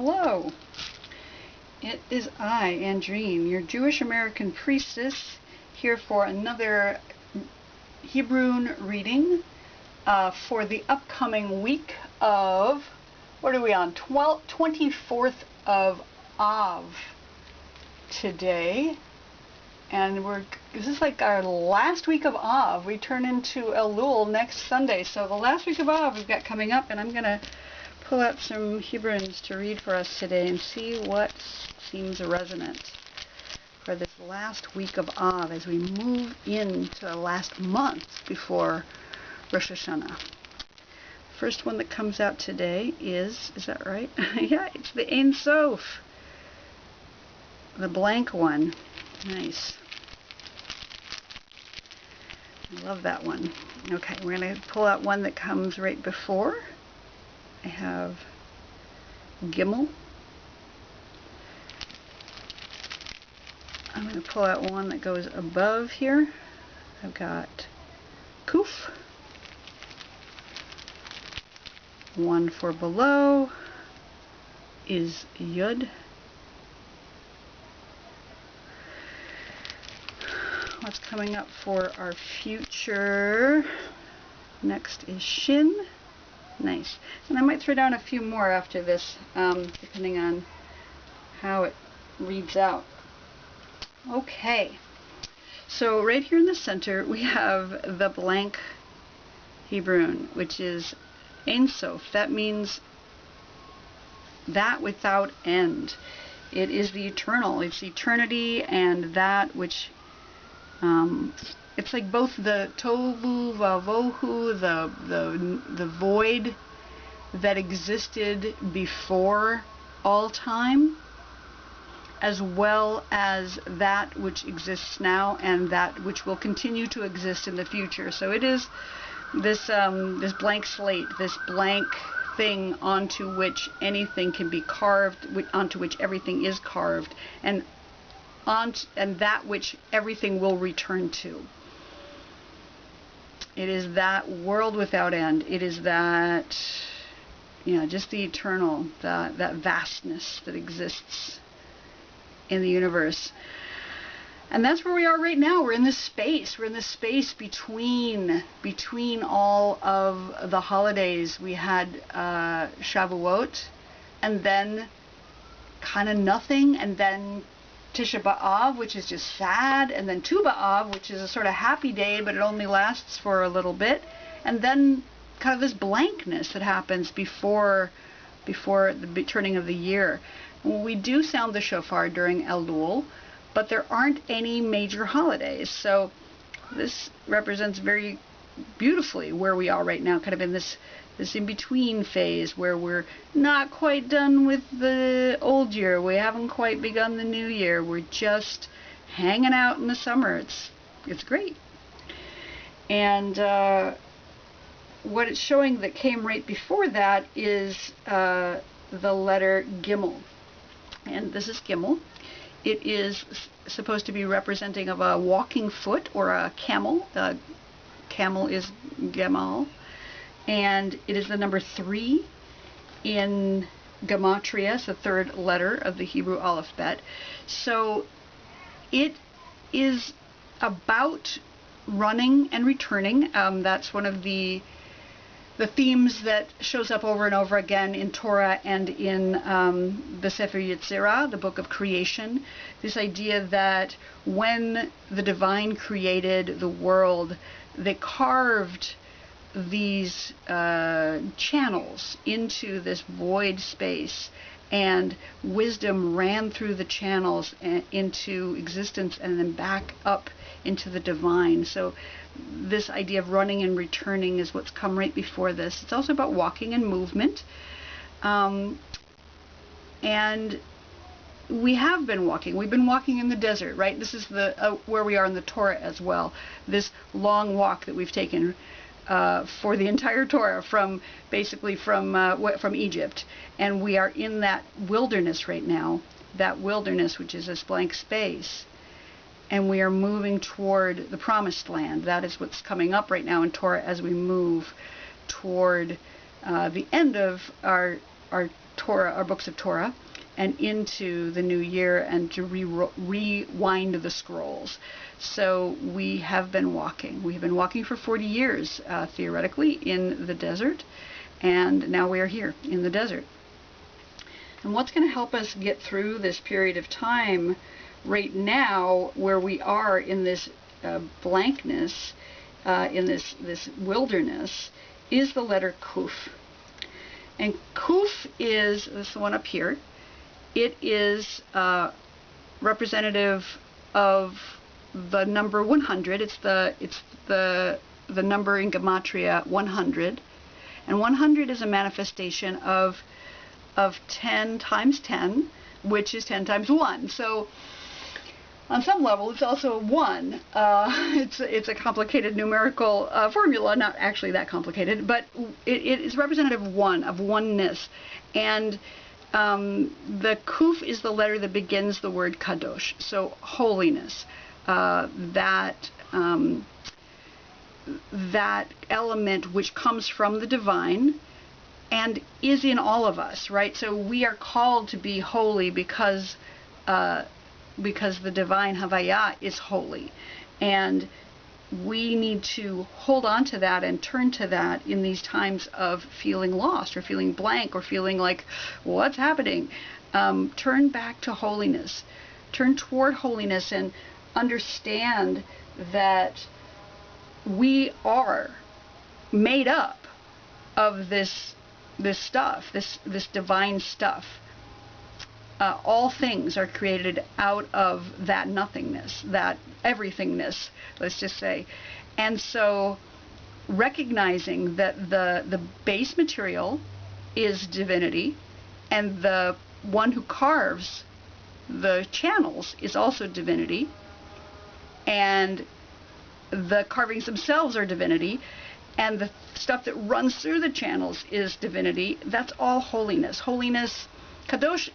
Hello, it is I, Andrine, your Jewish American Priestess, here for another Hebrune reading for the upcoming week of, what are we on, 24th of Av today. And this is like our last week of Av. We turn into Elul next Sunday. So the last week of Av we've got coming up, and I'm going to pull out some Hebrunes to read for us today and see what seems resonant for this last week of Av as we move into the last month before Rosh Hashanah. First one that comes out today is that right? Yeah, it's the Ein Sof. The blank one. Nice. I love that one. Okay, we're going to pull out one that comes right before. I have Gimel. I'm going to pull out one that goes above here. I've got Kuf. One for below is Yud. What's coming up for our future? Next is Shin. Nice. And I might throw down a few more after this, depending on how it reads out. Okay. So right here in the center we have the blank Hebrune, which is Ein Sof. That means that without end. It is the eternal. It's eternity and that which it's like both the tohu vavohu, the void that existed before all time, as well as that which exists now and that which will continue to exist in the future. So it is this this blank slate, this blank thing onto which anything can be carved, onto which everything is carved, and that which everything will return to. It is that world without end. It is that, just the eternal, that vastness that exists in the universe. And that's where we are right now. We're in this space. We're in this space between all of the holidays. We had Shavuot, and then kind of nothing, and then Tisha B'Av, which is just sad, and then Tu B'Av, which is a sort of happy day, but it only lasts for a little bit, and then kind of this blankness that happens before the turning of the year. We do sound the shofar during Elul, but there aren't any major holidays, so this represents very beautifully where we are right now, kind of in this in-between phase where we're not quite done with the old year. We haven't quite begun the new year. We're just hanging out in the summer. It's great. And what it's showing that came right before that is the letter Gimel. And this is Gimel. It is supposed to be representing of a walking foot or a camel. Camel is Gemal. And it is the number 3 in Gematria, it's the third letter of the Hebrew alphabet. So it is about running and returning. That's one of the themes that shows up over and over again in Torah and in the Sefer Yetzirah, the book of creation. This idea that when the divine created the world, they carved these channels into this void space, and wisdom ran through the channels into existence and then back up into the divine. So this idea of running and returning is what's come right before this. It's also about walking and movement, and we have been walking. We've been walking in the desert, right? This is the where we are in the Torah as well. This long walk that we've taken for the entire Torah from Egypt, and we are in that wilderness right now, that wilderness which is this blank space, and we are moving toward the promised land. That is what's coming up right now in Torah as we move toward the end of our our Torah, our books of Torah, and into the new year, and to rewind the scrolls. So we have been walking. We've been walking for 40 years, theoretically, in the desert, and now we are here in the desert. And what's going to help us get through this period of time right now, where we are in this blankness, in this wilderness, is the letter Kuf. And Kuf is this one up here. It is representative of the number 100. It's the number in Gematria 100, and 100 is a manifestation of 10 times 10, which is 10 times 1. So on some level, it's also a 1. It's a complicated numerical formula, not actually that complicated, but it is representative of one, of oneness. And the Kuf is the letter that begins the word Kadosh, so holiness. That element which comes from the divine and is in all of us, right? So we are called to be holy because the divine Havaya is holy, and we need to hold on to that and turn to that in these times of feeling lost or feeling blank or feeling like, what's happening? Turn back to holiness. Turn toward holiness and understand that we are made up of this stuff, this divine stuff. All things are created out of that nothingness, that everythingness, let's just say. And so recognizing that the base material is divinity, and the one who carves the channels is also divinity, and the carvings themselves are divinity, and the stuff that runs through the channels is divinity. That's all holiness. Holiness, Kadosh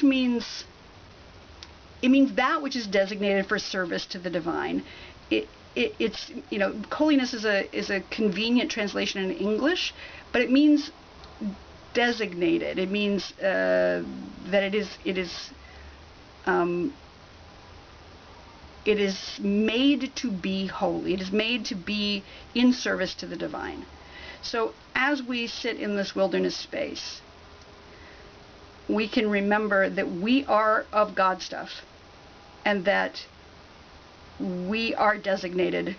means that which is designated for service to the divine. It's holiness is a convenient translation in English, but it means designated. It means that it is made to be holy. It is made to be in service to the divine. So as we sit in this wilderness space, we can remember that we are of God stuff, and that we are designated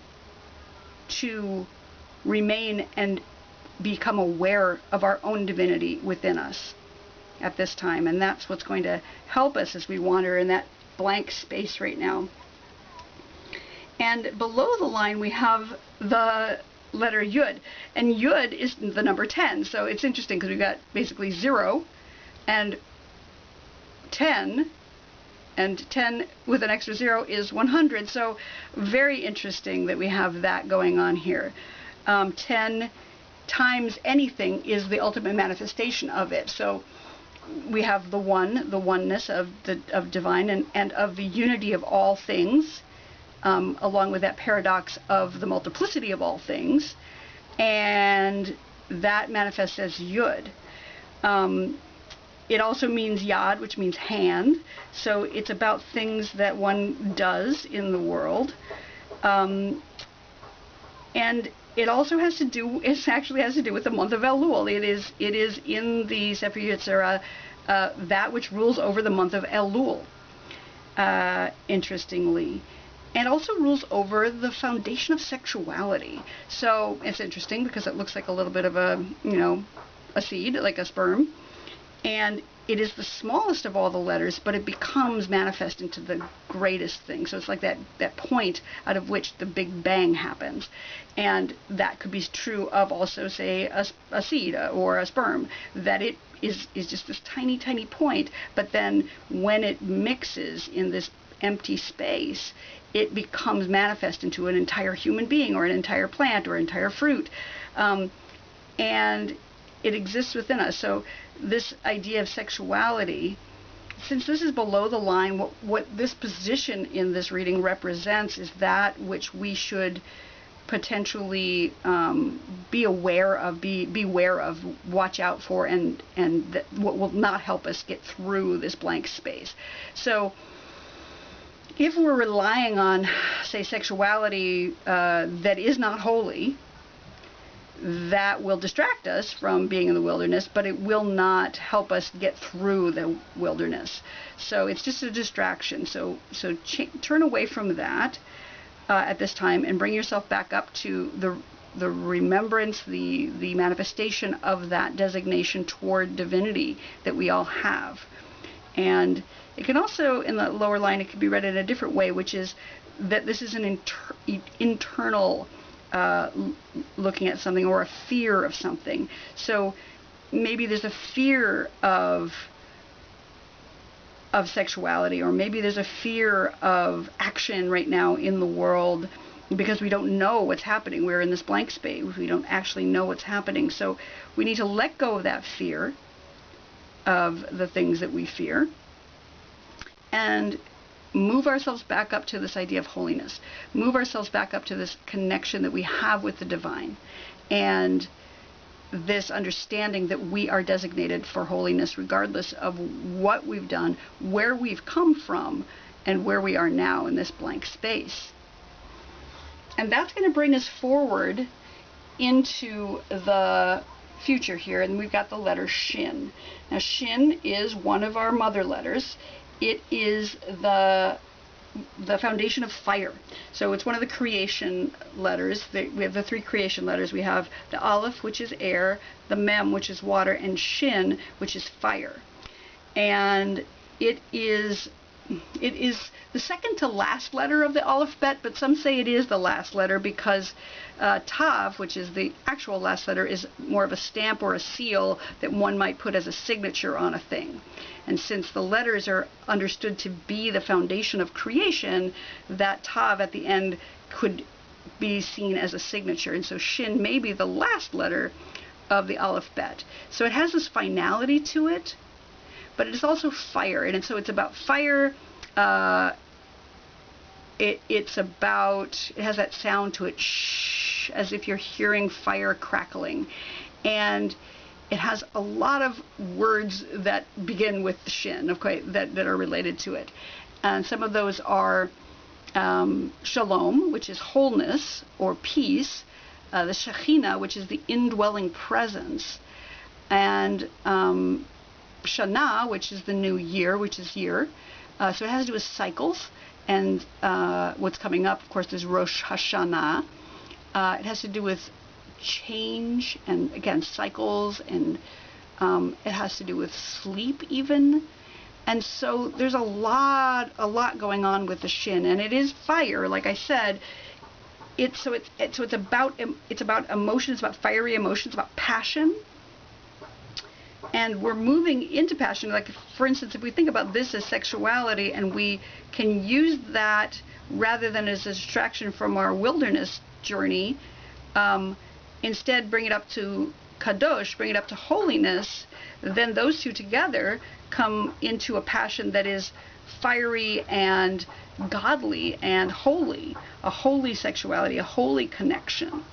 to remain and become aware of our own divinity within us at this time. And that's what's going to help us as we wander in that blank space right now. And below the line we have the letter Yud, and Yud is the number 10. So it's interesting because we've got basically 0 and 10, and 10 with an extra 0 is 100. So very interesting that we have that going on here. 10 times anything is the ultimate manifestation of it. So we have the oneness of divine and of the unity of all things, along with that paradox of the multiplicity of all things, and that manifests as Yud. It also means Yad, which means hand, so it's about things that one does in the world. And it also has to do, it actually has to do with the month of Elul. It is in the Sefer Yetzirah, that which rules over the month of Elul, interestingly. And also rules over the foundation of sexuality. So it's interesting because it looks like a little bit of a seed, like a sperm. And it is the smallest of all the letters, but it becomes manifest into the greatest thing. So it's like that point out of which the Big Bang happens. And that could be true of also, say, a seed or a sperm, that it is just this tiny, tiny point, but then when it mixes in this empty space, it becomes manifest into an entire human being or an entire plant or entire fruit. And it exists within us. So this idea of sexuality, since this is below the line, what this position in this reading represents is that which we should potentially beware of, watch out for, and that what will not help us get through this blank space. So if we're relying on, say, sexuality that is not holy, that will distract us from being in the wilderness, but it will not help us get through the wilderness. So it's just a distraction. So turn away from that at this time and bring yourself back up to the remembrance, the manifestation of that designation toward divinity that we all have. And it can also, in the lower line, it can be read in a different way, which is that this is an internal looking at something, or a fear of something. So maybe there's a fear of sexuality, or maybe there's a fear of action right now in the world because we don't know what's happening. We're in this blank space. We don't actually know what's happening. So we need to let go of that fear of the things that we fear and move ourselves back up to this idea of holiness. Move ourselves back up to this connection that we have with the divine, and this understanding that we are designated for holiness regardless of what we've done, where we've come from, and where we are now in this blank space. And that's going to bring us forward into the future here, and we've got the letter Shin. Now, Shin is one of our mother letters. It is the foundation of fire. So it's one of the creation letters. We have the three creation letters. We have the Aleph, which is air, the Mem, which is water, and Shin, which is fire. And it is the second to last letter of the alphabet, but some say it is the last letter because Tav, which is the actual last letter, is more of a stamp or a seal that one might put as a signature on a thing. And since the letters are understood to be the foundation of creation, that Tav at the end could be seen as a signature. And so Shin may be the last letter of the alphabet. So it has this finality to it, but it is also fire. And so it's about fire. It has that sound to it, shh, as if you're hearing fire crackling. And it has a lot of words that begin with the Shin, okay, that are related to it. And some of those are Shalom, which is wholeness or peace, the Shekhinah, which is the indwelling presence, and Shana, which is the new year, which is year. So it has to do with cycles. And what's coming up, of course, is Rosh Hashanah. It has to do with change and, again, cycles, and it has to do with sleep even. And so there's a lot going on with the Shin, and it is fire, like I said. It's about emotion. It's about fiery emotions, about passion. And we're moving into passion. Like, for instance, if we think about this as sexuality, and we can use that rather than as a distraction from our wilderness journey, instead bring it up to kadosh, bring it up to holiness, then those two together come into a passion that is fiery and godly and holy, a holy sexuality, a holy connection.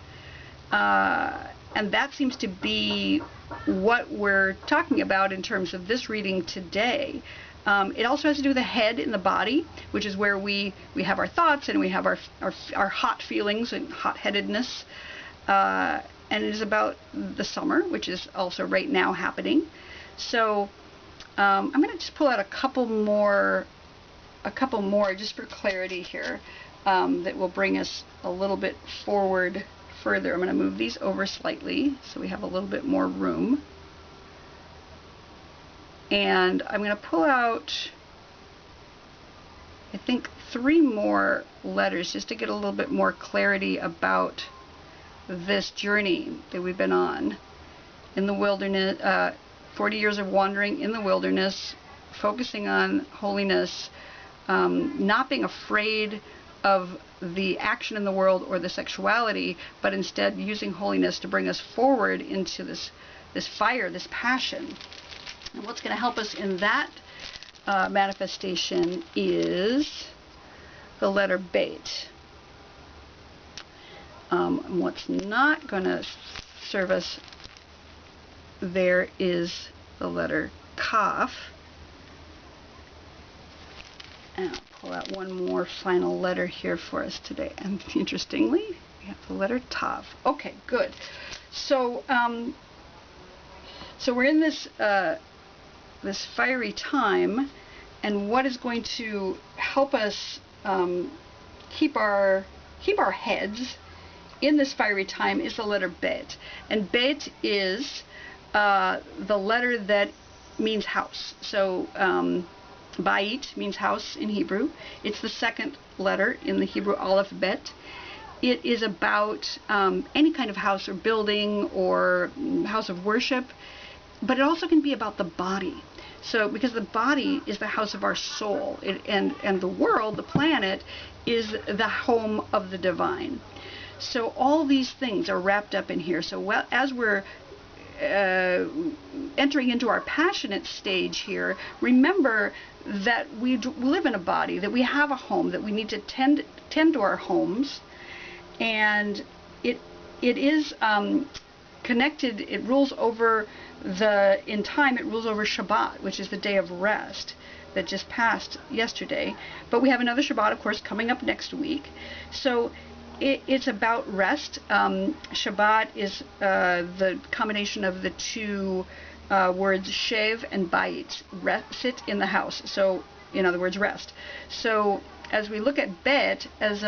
And that seems to be what we're talking about in terms of this reading today. It also has to do with the head in the body, which is where we have our thoughts and we have our hot feelings and hot-headedness. And it is about the summer, which is also right now happening. So I'm going to just pull out a couple more just for clarity here, that will bring us a little bit forward further. I'm going to move these over slightly so we have a little bit more room. And I'm going to pull out, I think, 3 more letters just to get a little bit more clarity about this journey that we've been on in the wilderness, 40 years of wandering in the wilderness, focusing on holiness, not being afraid of the action in the world or the sexuality, but instead using holiness to bring us forward into this fire, this passion. And what's going to help us in that manifestation is the letter Beit. What's not going to serve us there is the letter Kaf. And I'll pull out one more final letter here for us today. And interestingly, we have the letter Tav. Okay, good. So, so we're in this this fiery time, and what is going to help us keep our heads in this fiery time is the letter Bet. And Bet is the letter that means house. So Bait means house in Hebrew. It's the second letter in the Hebrew alphabet. It is about any kind of house or building or house of worship, but it also can be about the body. So because the body is the house of our soul, and the world, the planet, is the home of the divine. So all these things are wrapped up in here. So as we're entering into our passionate stage here, remember that we live in a body, that we have a home, that we need to tend to our homes, and it is connected. It rules over in time. It rules over Shabbat, which is the day of rest that just passed yesterday. But we have another Shabbat, of course, coming up next week. So it's about rest. Shabbat is the combination of the two words shev and bait, sit in the house. So, in other words, rest. So, as we look at Bet as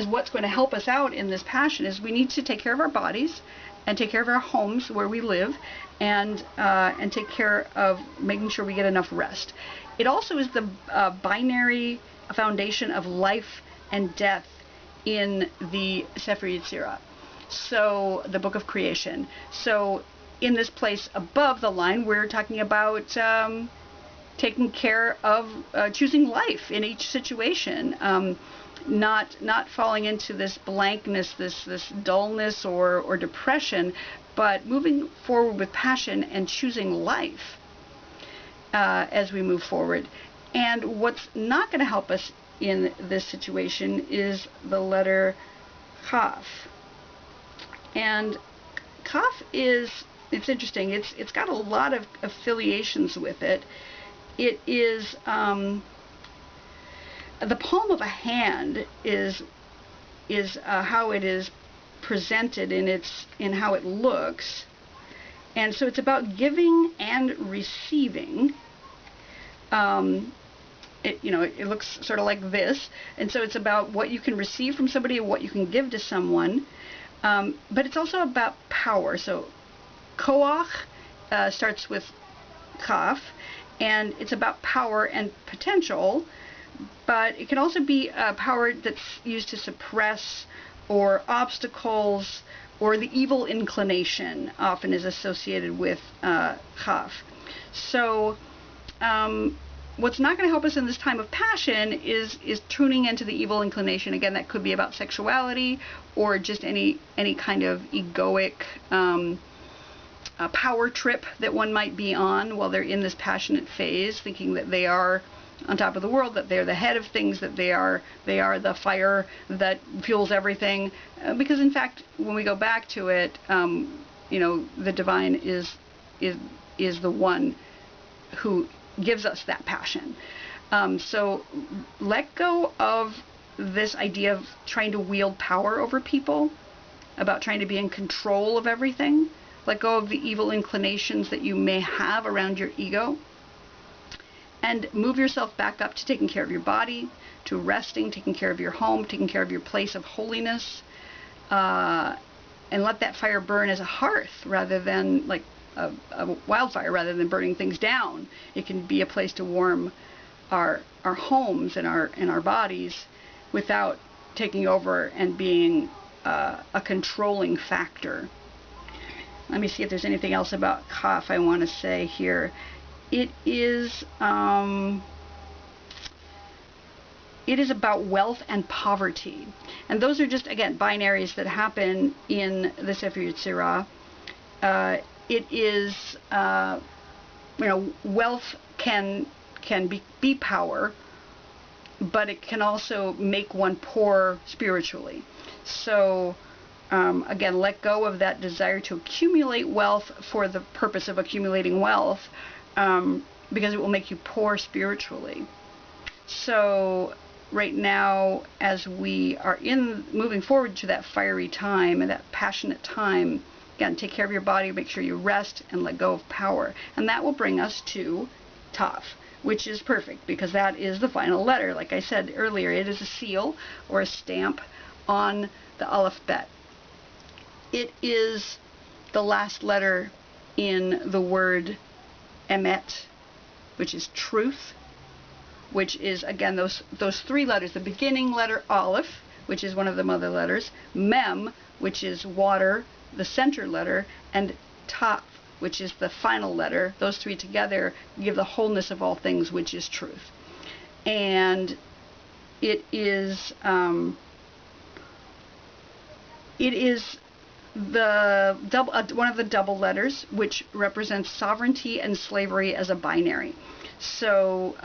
what's going to help us out in this passion, is we need to take care of our bodies and take care of our homes where we live, and take care of making sure we get enough rest. It also is the binary foundation of life and death in the Sefer Yetzirah, so the book of creation. So in this place above the line, we're talking about taking care of choosing life in each situation, not falling into this blankness, this dullness or depression, but moving forward with passion and choosing life as we move forward. And what's not going to help us in this situation is the letter Kaf. And Kaf it's interesting. It's got a lot of affiliations with it. It is the palm of a hand is how it is presented in how it looks, and so it's about giving and receiving. It looks sort of like this, and so it's about what you can receive from somebody and what you can give to someone, but it's also about power. So koach starts with kaf, and it's about power and potential, but it can also be power that's used to suppress or obstacles, or the evil inclination often is associated with kaf. So what's not going to help us in this time of passion is tuning into the evil inclination. Again, that could be about sexuality or just any kind of egoic power trip that one might be on while they're in this passionate phase, thinking that they are on top of the world, that they're the head of things, that they are the fire that fuels everything. Because in fact, when we go back to it, the divine is the one who gives us that passion. So let go of this idea of trying to wield power over people, about trying to be in control of everything. Let go of the evil inclinations that you may have around your ego, and move yourself back up to taking care of your body, to resting, taking care of your home, taking care of your place of holiness, and let that fire burn as a hearth rather than like a wildfire, rather than burning things down. It can be a place to warm our homes and our bodies without taking over and being a controlling factor. Let me see if there's anything else about Kaf I want to say here. It is about wealth and poverty, and those are just, again, binaries that happen in the Sefer Yetzirah. It is wealth can be power, but it can also make one poor spiritually. So again, let go of that desire to accumulate wealth for the purpose of accumulating wealth, because it will make you poor spiritually. So right now, as we are moving forward to that fiery time and that passionate time, again, take care of your body, make sure you rest, and let go of power. And that will bring us to Tav, which is perfect because that is the final letter. Like I said earlier, it is a seal or a stamp on the Aleph Bet. It is the last letter in the word Emet, which is truth, which is, again, those three letters. The beginning letter, Aleph, which is one of the mother letters, Mem, which is water, the center letter, and Tav, which is the final letter. Those three together give the wholeness of all things, which is truth. And it is the one of the double letters, which represents sovereignty and slavery as a binary. So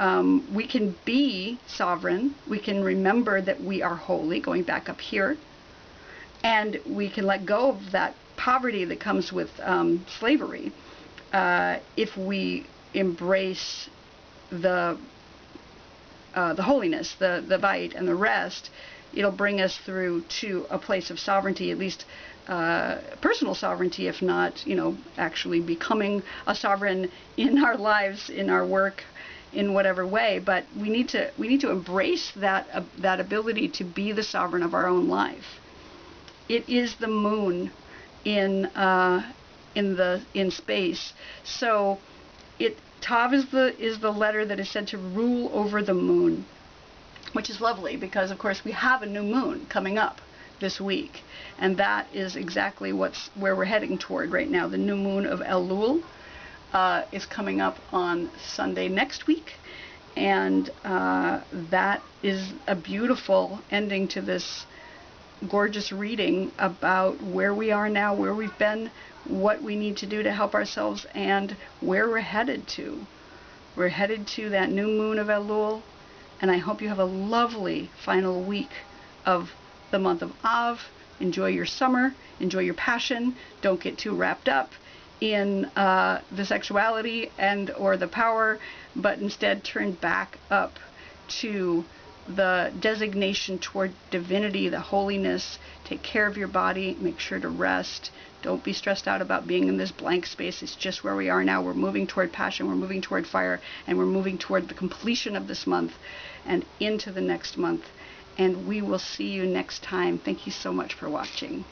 we can be sovereign, we can remember that we are holy, going back up here, and we can let go of that poverty that comes with slavery if we embrace the holiness, the Beit, and the rest. It'll bring us through to a place of sovereignty, at least personal sovereignty, if not, actually becoming a sovereign in our lives, in our work, in whatever way. But we need to embrace that ability to be the sovereign of our own life. It is the moon in space. So Tav is the letter that is said to rule over the moon, which is lovely because, of course, we have a new moon coming up this week, and that is exactly where we're heading toward right now. The new moon of Elul is coming up on Sunday next week, and that is a beautiful ending to this gorgeous reading about where we are now, where we've been, what we need to do to help ourselves, and where we're headed to. We're headed to that new moon of Elul, and I hope you have a lovely final week of the month of Av. Enjoy your summer, enjoy your passion, don't get too wrapped up in the sexuality and or the power, but instead turn back up to the designation toward divinity, the holiness. Take care of your body, make sure to rest. Don't be stressed out about being in this blank space. It's just where we are now. We're moving toward passion, we're moving toward fire, and we're moving toward the completion of this month and into the next month. And we will see you next time. Thank you so much for watching.